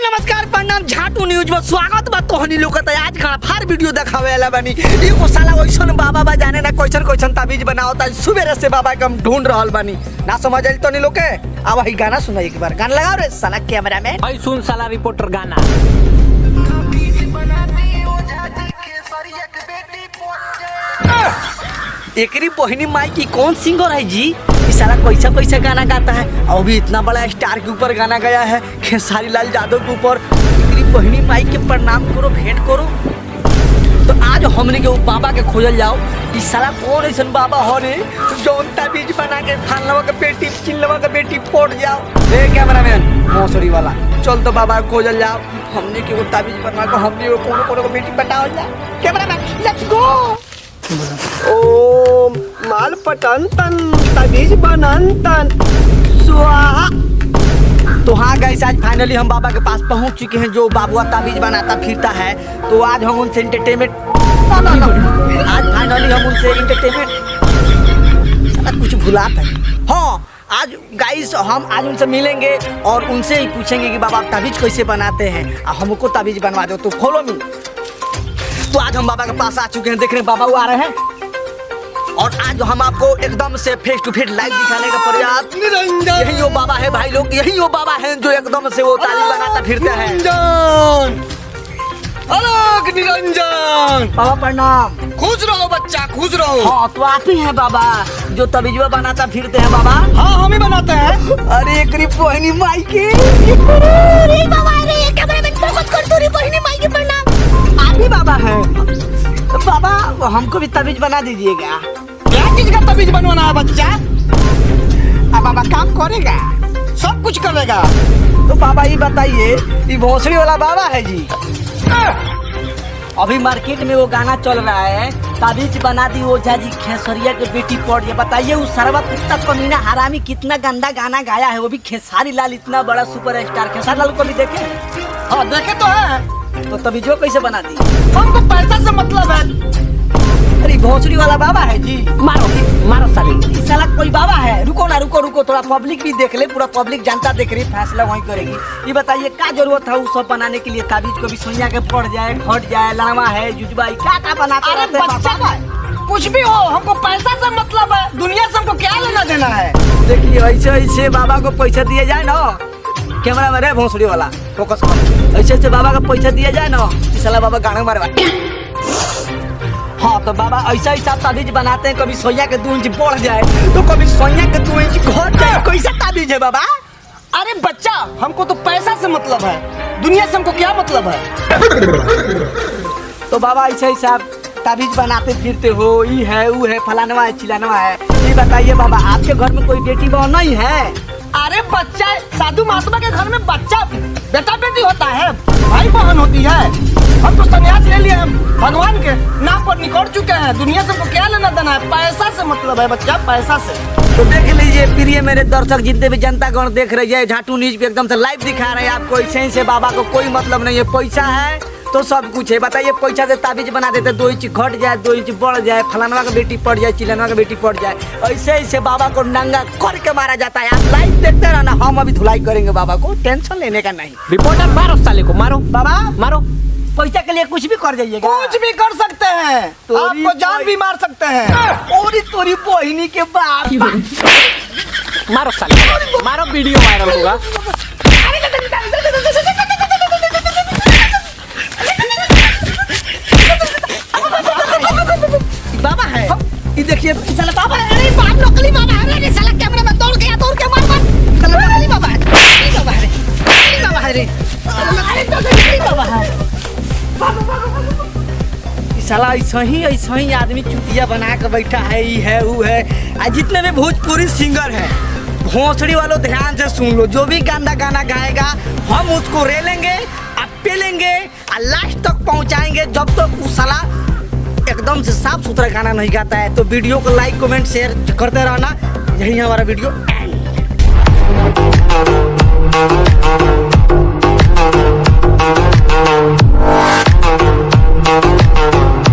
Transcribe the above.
नमस्कार प्रणाम झाटू न्यूज में स्वागत बा। तोहनी लोग के आज फार वीडियो दिखावे वाला बनी। एगो साला ओइसन बाबा बा जाने ना कैसन ताबीज बनावता सुबह से बाबा के हम ढूंढ रहल बानी। ना समझ आई तोहनी लोग के अब वही गाना सुना एक बार। गाना लगाओ रे साला कैमरा मैन। भाई सुन साला रिपोर्टर गाना। एकरी बहनी माई की कौन सिंगर है जी? साला कैसा गाना गाता है। अभी इतना बड़ा स्टार के ऊपर गाना गया है, खेसारी लाल यादव के ऊपर। एकरी बहनी माई के प्रणाम करो, भेंट करो। तो आज हमने के बाबा के खोजल जाओ। इस साला कौन ऐसा बाबा हो रे जौन ताबीज बना के फानलवा के बेटी चिल्लवा के बेटी पोड़ जाओ। ए कैमरामैन मौसरी वाला चल तो बाबा को खोजल जाओ। हमने के वो ताबीज बना के हमने वो कोनो को बेटी पटाओ जाओ। Cameraman let's go. ओम माल पटन तन ताबीज बनन तन स्वाहा। तो हाँ गाइस, आज फाइनली हम बाबा के पास पहुंच चुके हैं जो बाबुआ ताबीज बनाता फिरता है। तो आज हम उनसे एंटरटेनमेंट आज फाइनली हम उनसे एंटरटेनमेंट साला कुछ भुलाता है। हाँ आज गाइस हम आज उनसे मिलेंगे और उनसे ही पूछेंगे कि बाबा ताबीज कैसे बनाते हैं। हमको ताबीज बनवा दो तो फॉलो मी। तो आज हम बाबा के पास आ चुके हैं। देख रहे हैं बाबा वो आ रहे हैं और आज हम आपको एकदम से फेस टू फेस लाइव दिखाने का प्रयास। यही वो बाबा है भाई लोग, यही वो बाबा है जो एकदम से वो ताबीज बनाता फिरता है। अलग निरंजन बाबा प्रणाम। खुश रहो बच्चा, खुश रहो। हाँ तो आप ही हैं बाबा जो ताबीज बनाता फिरते हैं बाबा? हाँ हम ही बनाते हैं। अरे एक बहनी माई के आप ही बाबा हैं। तो बाबा हमको भी ताबीज बना दीजिएगा। क्या चीज का ताबीज बनवाना है बच्चा? अब बाबा काम करेगा, सब कुछ करेगा। तो बाबा ये बताइए ये भोसड़ी वाला बाबा है जी? अभी मार्केट में वो गाना चल रहा है ताबीज बना दी ओझा जी खेसरिया के बेटी पड़ गया। बताइए उस सर्वा कुत्ता कमीना हरामी कितना गंदा गाना गाया है। वो भी खेसारी लाल इतना बड़ा सुपर स्टार। खेसारी लाल को भी देखे? हाँ देखे तो है। तो ताबीजो कैसे बना दी? हमको पैसा से मतलब है। अरे भोसड़ी वाला बाबा है जी। मारो मारो साले। साला कोई बाबा है? रुको ना रुको थोड़ा पब्लिक भी देख ले। पूरा पब्लिक जनता देख रही, फैसला वही करेगी। ये बताइए क्या जरूरत है उस सब बनाने के लिए? ताबीज को भी सोनिया के पड़ जाए, फट जाए, लामा है जुजबाई क्या बनाते रहते हैं। कुछ भी हो हमको पैसा से मतलब है। दुनिया से हमको क्या लेना देना है? देखिए ऐसे बाबा को पैसा दिया जाए ना। कैमरा में रे भोसड़ी वाला फोकस कर। ऐसे बाबा का पैसा दिया जाए ना साला बाबा गाना मारवा। हाँ तो बाबा ऐसा ताबीज बनाते हैं। कभी सोया के 2 इंच बढ़ जाए तो कभी सोया के 2 इंच घट जाए। कैसा ताबीज है बाबा? अरे बच्चा हमको तो पैसा से मतलब है। दुनिया से हमको क्या मतलब है? तो बाबा ऐसा ताबीज बनाते फिरते हो। ये है वो है फलानवा है चिलानवा है। ये बताइए बाबा आपके घर में कोई बेटी बहन नहीं है? अरे बच्चा साधु महात्मा के घर में बच्चा बेटा बेटी होता है, भाई बहन होती है। हम तो संन्यास ले लिए, हम भगवान के नाम पर निकल चुके हैं। दुनिया से हमको क्या लेना देना है? पैसा से मतलब है बच्चा, पैसा से। तो देख लीजिए प्रिय मेरे दर्शक जितने भी जनता गण देख रही है, झाटू न्यूज पे एकदम से लाइव दिखा रहे हैं आपको। ऐसे से बाबा को कोई मतलब नहीं है। पैसा है तो सब कुछ है। बताइए पैसा से ताबीज बना देते 2 इंच घट जाए 2 इंच बढ़ जाए, फलानवा का बेटी पड़ जाए, चिलनवा का बेटी पड़ जाए। ऐसे बाबा को नंगा करके मारा जाता है। आप लाइव देखते रहना। हम अभी धुलाई करेंगे बाबा को, टेंशन लेने का नहीं। रिपोर्टर मारो साले को, मारो बाबा मारो। पैसा के लिए कुछ भी कर जाइएगा। कुछ भी कर सकते हैं, आपको जान भी मार सकते हैं। और तोरी बहिनी के बाप। मारो साले मारो, वीडियो वायरल होगा। बाबा है ये देखिए साला बाबा है। अरे बाप नकली बाबा है। अरे साला कैमरा में दौड़ के मार साला नकली बाबा है। नकली बाबा है रे, नकली बाबा है रे। अरे तो नकली बाबा है। साला ऐसा ही आदमी चुतिया बना के बैठा है। ये है वो है। आज जितने भी भोजपुरी सिंगर है भोसड़ी वालों ध्यान से सुन लो। जो भी गंदा गाना गाएगा हम उसको रेलेंगे, पेलेंगे और लास्ट तक पहुंचाएंगे जब तक वो साला एकदम से साफ सुथरा गाना नहीं गाता है। तो वीडियो को लाइक कमेंट शेयर करते रहना। यही हमारा वीडियो एंड।